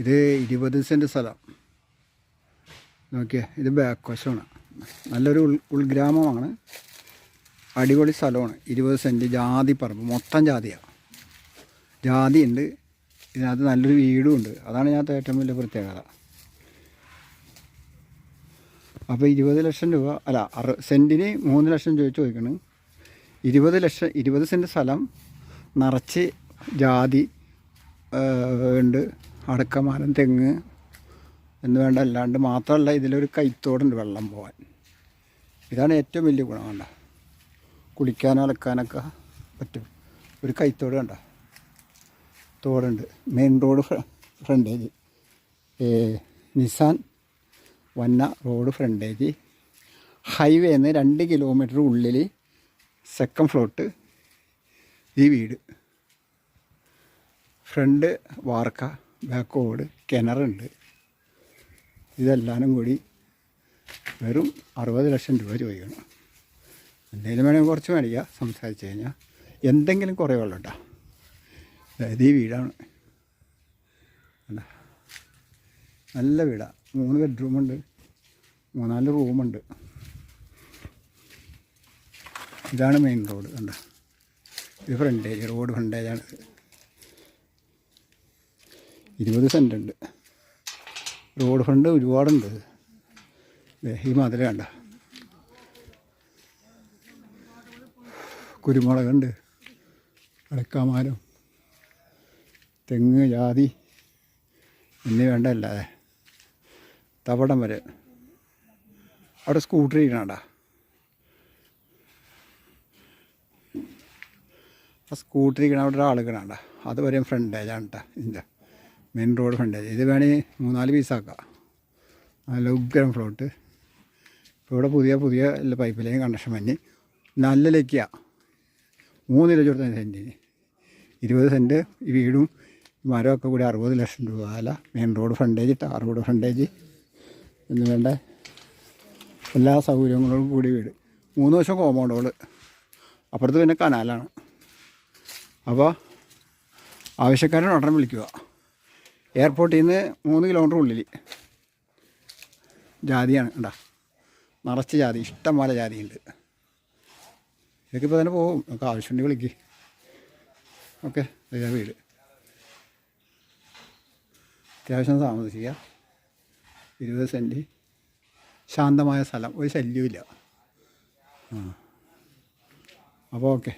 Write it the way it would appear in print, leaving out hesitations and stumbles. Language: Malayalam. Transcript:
ഇത് 20 സെൻറ്റ് സ്ഥലം നോക്കിയേ. ഇത് ബാക്ക് വശമാണ്. നല്ലൊരു ഉൾഗ്രാമമാണ്. അടിപൊളി സ്ഥലമാണ്. 20 സെൻറ്റ് ജാതി പറമ്പ്, മൊത്തം ജാതിയാണ്. ജാതി ഉണ്ട്. ഇതിനകത്ത് നല്ലൊരു വീടും ഉണ്ട്. അതാണ് ഇതിനകത്ത് ഏറ്റവും വലിയ പ്രത്യേകത. അപ്പോൾ 20 ലക്ഷം രൂപ അല്ല, സെൻറ്റിന് 3 ലക്ഷം ചോദിക്കണം. 20 സെൻറ്റ് സ്ഥലം നിറച്ച് ജാതി ഉണ്ട്, അടക്കമരം, തെങ്ങ് എന്ന് വേണ്ട. അല്ലാണ്ട് മാത്രമല്ല, ഇതിലൊരു കൈത്തോടുണ്ട് വെള്ളം പോകാൻ. ഇതാണ് ഏറ്റവും വലിയ ഗുണം. വേണ്ട കുളിക്കാനോ അലക്കാനൊക്കെ പറ്റും. ഒരു കൈത്തോട് കണ്ട, തോടുണ്ട്. മെയിൻ റോഡ് ഫ്രണ്ടേജ്, നിസാൻ വന്ന റോഡ് ഫ്രണ്ടേജ്. ഹൈവേന്ന് 2 കിലോമീറ്റർ ഉള്ളിൽ സെക്കൻഡ് ഫ്ലോട്ട് ഈ വീട്. ഫ്രണ്ട് വാർക്ക, ബാക്ക് റോഡ്, കിണറുണ്ട്. ഇതെല്ലാനും കൂടി വെറും 60 ലക്ഷം രൂപ ചോദിക്കണം. എന്തെങ്കിലും വേണമെങ്കിൽ കുറച്ച് മേടിക്കുക, സംസാരിച്ച് കഴിഞ്ഞാൽ എന്തെങ്കിലും കുറവുള്ളൂ കേട്ടോ. അതായത് ഈ വീടാണ്. നല്ല വീടാണ്. 3 ബെഡ്റൂമുണ്ട്, 3-4 റൂമുണ്ട്. ഇതാണ് മെയിൻ റോഡ്. കണ്ട, ഇത് ഫ്രണ്ടേജ്, റോഡ് ഫ്രണ്ടേജാണ്. 20 സെൻറ്റ് ഉണ്ട്. റോഡ് ഫ്രണ്ട് ഒരുപാടുണ്ട്. ഈ മതിൽ കണ്ട, കുരുമുളകുണ്ട്, അടക്കാമരം, തെങ്ങ്, ജാതി എന്നീ വേണ്ടല്ലാതെ തവടം വരെ. അവിടെ സ്കൂട്ടർ ഇരിക്കണണ്ട. ആ സ്കൂട്ടർ ഇരിക്കണ അവിടെ ഒരാൾ ഇരിക്കണണ്ട. അതുവരെയും ഫ്രണ്ടേജാണ് കേട്ടോ. ഇതിൻ്റെ മെയിൻ റോഡ് ഫ്രണ്ടേജ്. ഇത് വേണമെങ്കിൽ 3-4 പീസാക്കാം. നല്ല ഉഗ്രം ഫ്ലോട്ട്. ഇപ്പോൾ ഇവിടെ പുതിയ പൈപ്പ് ലൈൻ കണക്ഷൻ വന്നി. നല്ല ലക്കിയാണ്. 3 ലക്ഷം കൊടുത്ത സെൻറ്റിന് 20 സെൻറ്റ്. ഈ വീടും മരമൊക്കെ കൂടി 60 ലക്ഷം രൂപ അല്ല. Main road frontage, tar road frontage എന്ന് വേണ്ട എല്ലാ സൗകര്യങ്ങളോടും കൂടി വീട്. 3 വശം കോമ്പൗണ്ടുകൾ. അപ്പുറത്ത് പിന്നെ കനാലാണ്. അപ്പോൾ ആവശ്യക്കാരൻ ഉടനെ വിളിക്കുക. എയർപോർട്ടിൽ നിന്ന് 3 കിലോമീറ്റർ ഉള്ളിൽ. ജാതിയാണ് കണ്ട, നിറച്ച് ജാതി, ഇഷ്ടം പോലെ ജാതിയുണ്ട്. ഇതൊക്കെ ഇപ്പോൾ തന്നെ പോകും. നമുക്ക് ആവശ്യമുണ്ടെങ്കിൽ വിളിക്ക്. ഓക്കെ, ഇതാ വീട്. അത്യാവശ്യം താമസിക്കുക. 20 സെൻറ്റ്, ശാന്തമായ സ്ഥലം, ഒരു ശല്യമില്ല. അപ്പോൾ ഓക്കെ.